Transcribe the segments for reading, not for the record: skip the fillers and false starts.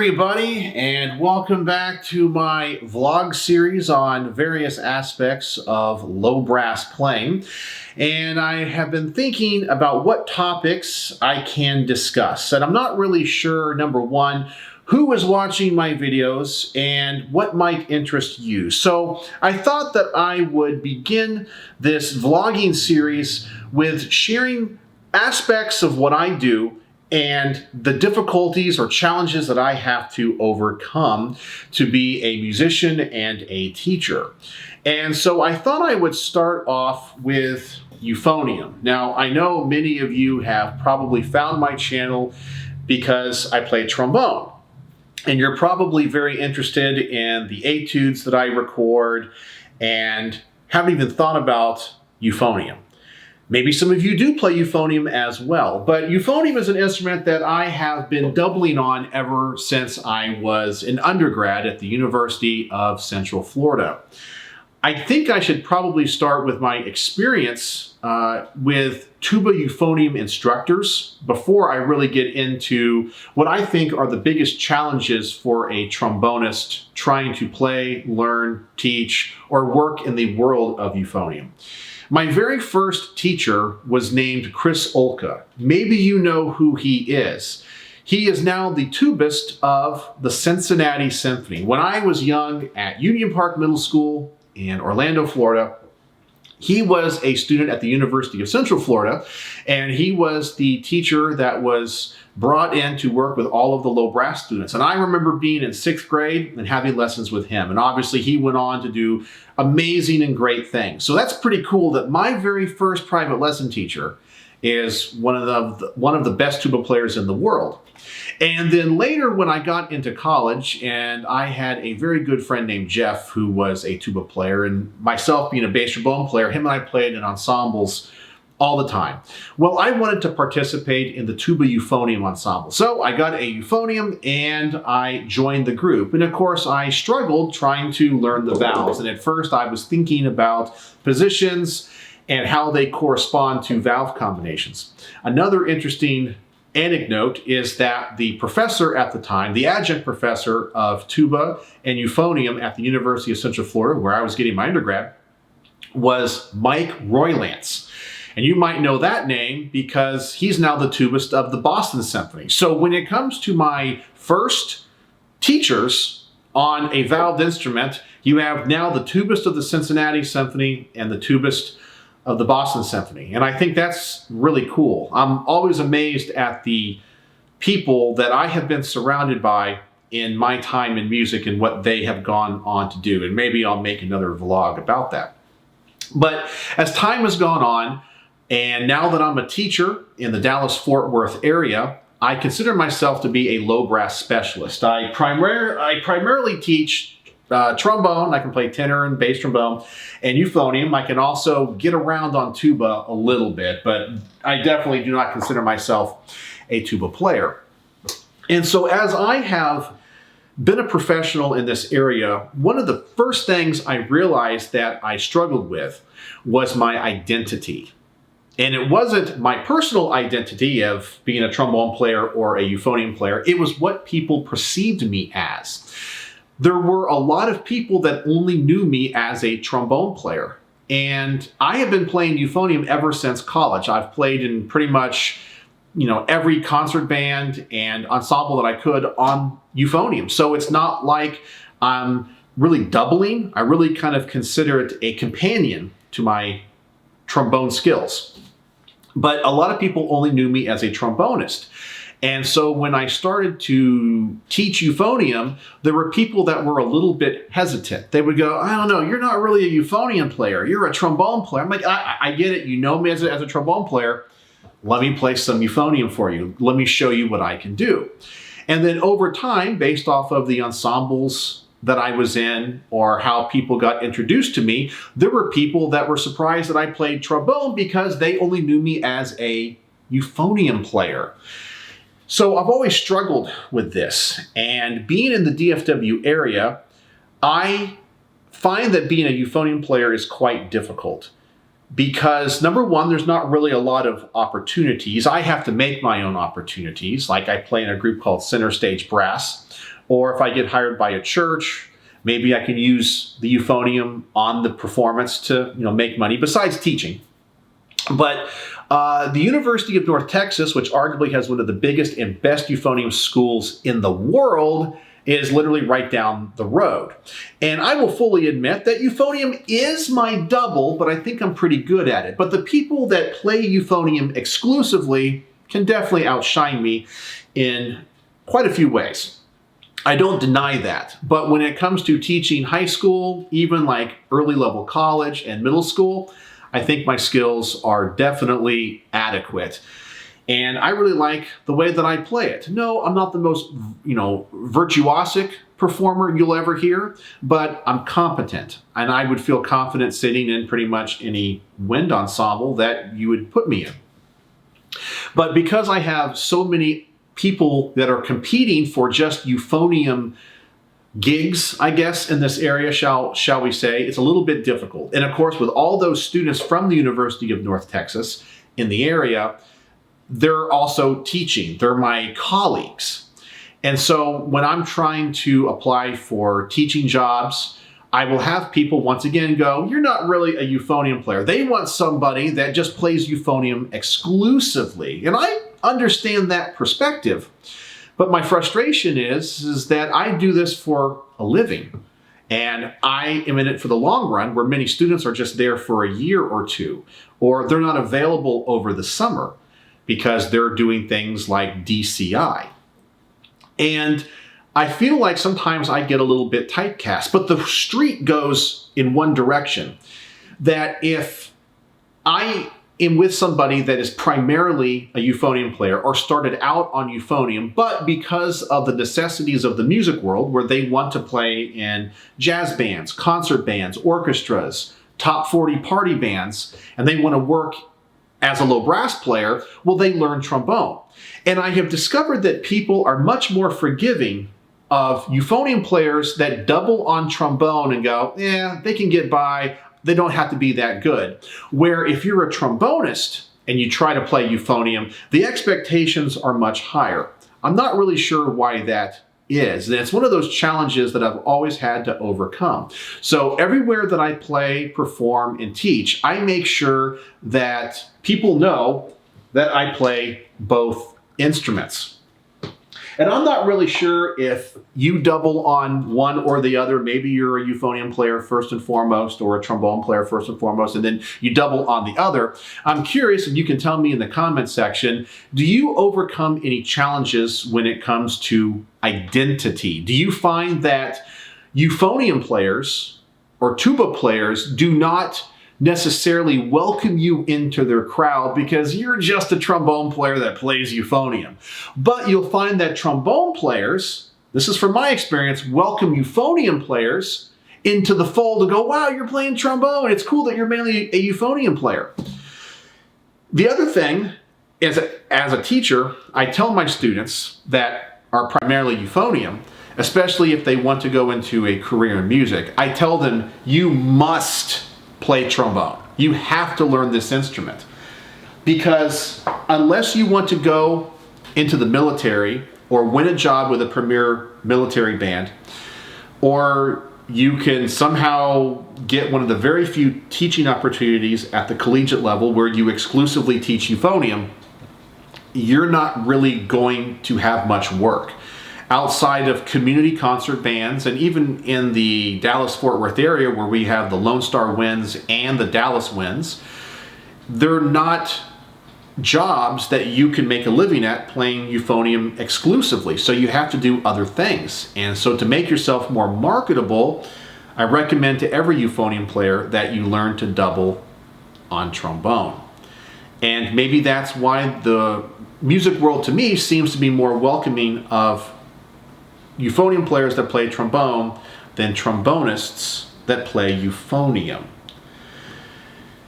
everybody, and welcome back to my vlog series on various aspects of low brass playing. And I have been thinking about what topics I can discuss. And I'm not really sure, number one, who is watching my videos and what might interest you. So I thought that I would begin this vlogging series with sharing aspects of what I do and the difficulties or challenges that I have to overcome to be a musician and a teacher. And so I thought I would start off with euphonium. Now, I know many of you have probably found my channel because I play trombone. And you're probably very interested in the etudes that I record and haven't even thought about euphonium. Maybe some of you do play euphonium as well, but euphonium is an instrument that I have been doubling on ever since I was an undergrad at the University of Central Florida. I think I should probably start with my experience with tuba euphonium instructors before I really get into what I think are the biggest challenges for a trombonist trying to play, learn, teach, or work in the world of euphonium. My very first teacher was named Chris Olka. Maybe you know who he is. He is now the tubist of the Cincinnati Symphony. When I was young at Union Park Middle School in Orlando, Florida, he was a student at the University of Central Florida, and he was the teacher that was brought in to work with all of the low brass students. And I remember being in 6th grade and having lessons with him. And obviously he went on to do amazing and great things. So that's pretty cool that my very first private lesson teacher is one of the best tuba players in the world. And then later when I got into college, and I had a very good friend named Jeff who was a tuba player, and myself being a bass trombone player, him and I played in ensembles all the time. Well, I wanted to participate in the tuba euphonium ensemble. So I got a euphonium and I joined the group. And of course, I struggled trying to learn the valves. And at first I was thinking about positions and how they correspond to valve combinations. Another interesting anecdote is that the professor at the time, the adjunct professor of tuba and euphonium at the University of Central Florida, where I was getting my undergrad, was Mike Roylance. And you might know that name because he's now the tubist of the Boston Symphony. So when it comes to my first teachers on a valved instrument, you have now the tubist of the Cincinnati Symphony and the tubist of the Boston Symphony. And I think that's really cool. I'm always amazed at the people that I have been surrounded by in my time in music and what they have gone on to do. And maybe I'll make another vlog about that. But as time has gone on, and now that I'm a teacher in the Dallas-Fort Worth area, I consider myself to be a low brass specialist. I primarily teach trombone. I can play tenor and bass trombone and euphonium. I can also get around on tuba a little bit, but I definitely do not consider myself a tuba player. And so as I have been a professional in this area, one of the first things I realized that I struggled with was my identity. And it wasn't my personal identity of being a trombone player or a euphonium player. It was what people perceived me as. There were a lot of people that only knew me as a trombone player. And I have been playing euphonium ever since college. I've played in pretty much, every concert band and ensemble that I could on euphonium. So it's not like I'm really doubling. I really kind of consider it a companion to my trombone skills. But a lot of people only knew me as a trombonist. And so when I started to teach euphonium, there were people that were a little bit hesitant. They would go, I don't know, you're not really a euphonium player. You're a trombone player. I'm like, I get it. You know me as a trombone player. Let me play some euphonium for you. Let me show you what I can do. And then over time, based off of the ensembles that I was in or how people got introduced to me, there were people that were surprised that I played trombone because they only knew me as a euphonium player. So I've always struggled with this. And being in the DFW area, I find that being a euphonium player is quite difficult. because number one, there's not really a lot of opportunities. I have to make my own opportunities. Like I play in a group called Center Stage Brass, Or if I get hired by a church, maybe I can use the euphonium on the performance to make money besides teaching. But the University of North Texas, which arguably has one of the biggest and best euphonium schools in the world, is literally right down the road. And I will fully admit that euphonium is my double, but I think I'm pretty good at it. But the people that play euphonium exclusively can definitely outshine me in quite a few ways. I don't deny that. But when it comes to teaching high school, even like early level college and middle school, I think my skills are definitely adequate. And I really like the way that I play it. No, I'm not the most, virtuosic performer you'll ever hear, but I'm competent. And I would feel confident sitting in pretty much any wind ensemble that you would put me in. But because I have so many people that are competing for just euphonium gigs, I guess, in this area, shall we say, it's a little bit difficult. And of course, with all those students from the University of North Texas in the area, they're also teaching. They're my colleagues. And so when I'm trying to apply for teaching jobs, I will have people once again go, you're not really a euphonium player. They want somebody that just plays euphonium exclusively. And I understand that perspective. But my frustration is that I do this for a living. And I am in it for the long run, where many students are just there for a year or two, or they're not available over the summer because they're doing things like DCI. And I feel like sometimes I get a little bit typecast, but the street goes in one direction. That if I am with somebody that is primarily a euphonium player or started out on euphonium, but because of the necessities of the music world, where they want to play in jazz bands, concert bands, orchestras, top 40 party bands, and they want to work as a low brass player, well, they learn trombone. And I have discovered that people are much more forgiving of euphonium players that double on trombone and go, yeah, they can get by. They don't have to be that good. Where if you're a trombonist and you try to play euphonium, the expectations are much higher. I'm not really sure why that is. And it's one of those challenges that I've always had to overcome. So everywhere that I play, perform, and teach, I make sure that people know that I play both instruments. And I'm not really sure if you double on one or the other. Maybe you're a euphonium player first and foremost, or a trombone player first and foremost, and then you double on the other. I'm curious if you can tell me in the comment section, do you overcome any challenges when it comes to identity? Do you find that euphonium players or tuba players do not necessarily welcome you into their crowd because you're just a trombone player that plays euphonium? But you'll find that trombone players, this is from my experience, welcome euphonium players into the fold to go, wow, you're playing trombone. It's cool that you're mainly a euphonium player. The other thing is, as a teacher, I tell my students that are primarily euphonium, especially if they want to go into a career in music, I tell them, you must play trombone. You have to learn this instrument, because unless you want to go into the military or win a job with a premier military band, or you can somehow get one of the very few teaching opportunities at the collegiate level where you exclusively teach euphonium, you're not really going to have much work. Outside of community concert bands, and even in the Dallas-Fort Worth area where we have the Lone Star Winds and the Dallas Winds, they're not jobs that you can make a living at playing euphonium exclusively. So you have to do other things. And so to make yourself more marketable, I recommend to every euphonium player that you learn to double on trombone. And maybe that's why the music world to me seems to be more welcoming of euphonium players that play trombone than trombonists that play euphonium.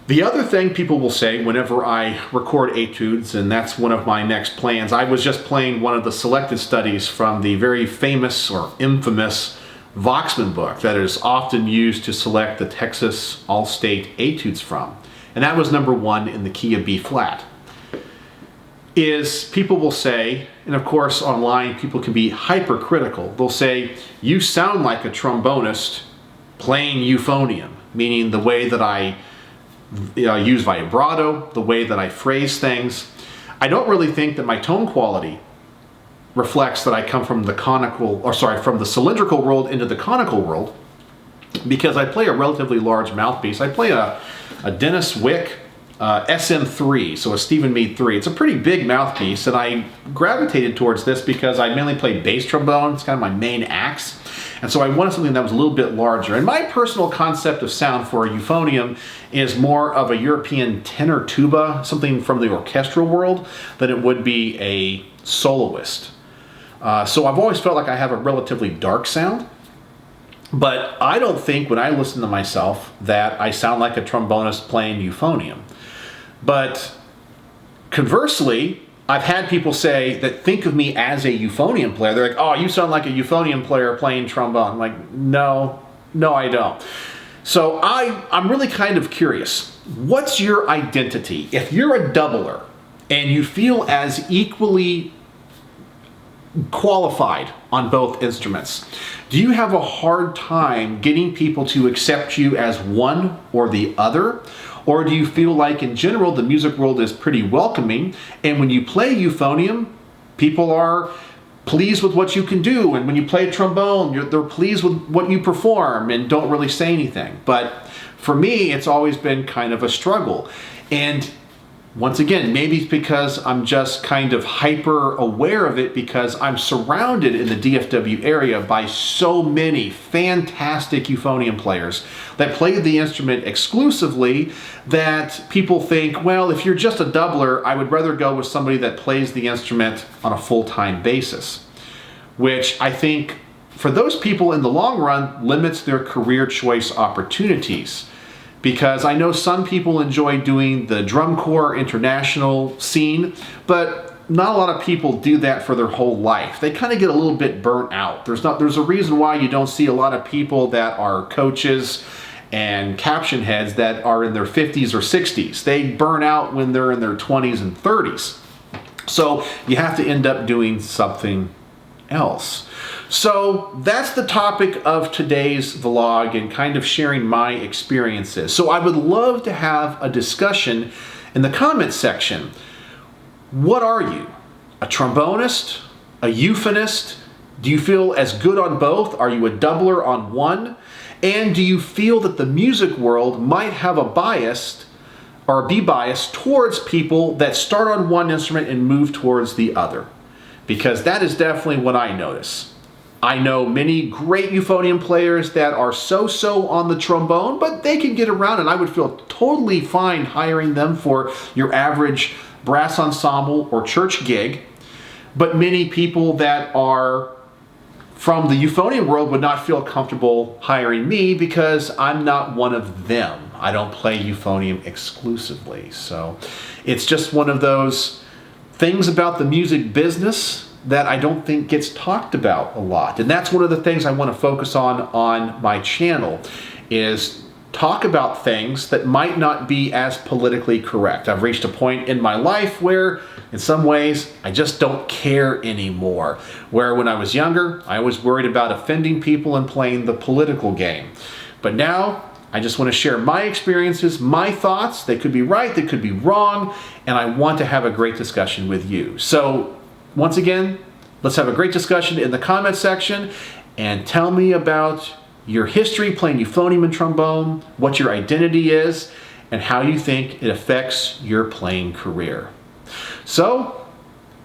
The other thing people will say whenever I record etudes, and that's one of my next plans, I was just playing one of the selected studies from the very famous or infamous Voxman book that is often used to select the Texas All-State etudes from. And that was number 1 in the key of B flat. is people will say, and of course online people can be hypercritical, they'll say, you sound like a trombonist playing euphonium, meaning the way that I use vibrato, the way that I phrase things. I don't really think that my tone quality reflects that I come from from the cylindrical world into the conical world, because I play a relatively large mouthpiece. I play a Dennis Wick SM3, so a Stephen Mead 3. It's a pretty big mouthpiece, and I gravitated towards this because I mainly play bass trombone. It's kind of my main axe. And so I wanted something that was a little bit larger. And my personal concept of sound for a euphonium is more of a European tenor tuba, something from the orchestral world, than it would be a soloist. So I've always felt like I have a relatively dark sound. But I don't think when I listen to myself that I sound like a trombonist playing euphonium. But conversely, I've had people say that think of me as a euphonium player. They're like, oh, you sound like a euphonium player playing trombone. I'm like, no, I don't. So I'm really kind of curious. What's your identity? If you're a doubler and you feel as equally qualified on both instruments, do you have a hard time getting people to accept you as one or the other? Or do you feel like in general the music world is pretty welcoming, and when you play euphonium, people are pleased with what you can do, and when you play trombone, they're pleased with what you perform and don't really say anything? But for me, it's always been kind of a struggle. And once again, maybe it's because I'm just kind of hyper aware of it because I'm surrounded in the DFW area by so many fantastic euphonium players that play the instrument exclusively, that people think, well, if you're just a doubler, I would rather go with somebody that plays the instrument on a full-time basis, which I think for those people in the long run limits their career choice opportunities. Because I know some people enjoy doing the drum corps international scene, but not a lot of people do that for their whole life. They kind of get a little bit burnt out. There's a reason why you don't see a lot of people that are coaches and caption heads that are in their 50s or 60s. They burn out when they're in their 20s and 30s. So you have to end up doing something else. So that's the topic of today's vlog, and kind of sharing my experiences. So I would love to have a discussion in the comments section. What are you? A trombonist? A euphonist? Do you feel as good on both? Are you a doubler on one? And do you feel that the music world might have a bias or be biased towards people that start on one instrument and move towards the other? Because that is definitely what I notice. I know many great euphonium players that are so-so on the trombone, but they can get around, and I would feel totally fine hiring them for your average brass ensemble or church gig. But many people that are from the euphonium world would not feel comfortable hiring me because I'm not one of them. I don't play euphonium exclusively. So it's just one of those things about the music business that I don't think gets talked about a lot. And that's one of the things I want to focus on my channel, is talk about things that might not be as politically correct. I've reached a point in my life where in some ways I just don't care anymore. Where when I was younger, I was worried about offending people and playing the political game. But now I just want to share my experiences, my thoughts. They could be right, they could be wrong, and I want to have a great discussion with you. So once again, let's have a great discussion in the comment section, and tell me about your history playing euphonium and trombone, what your identity is, and how you think it affects your playing career. So,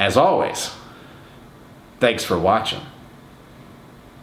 as always, thanks for watching.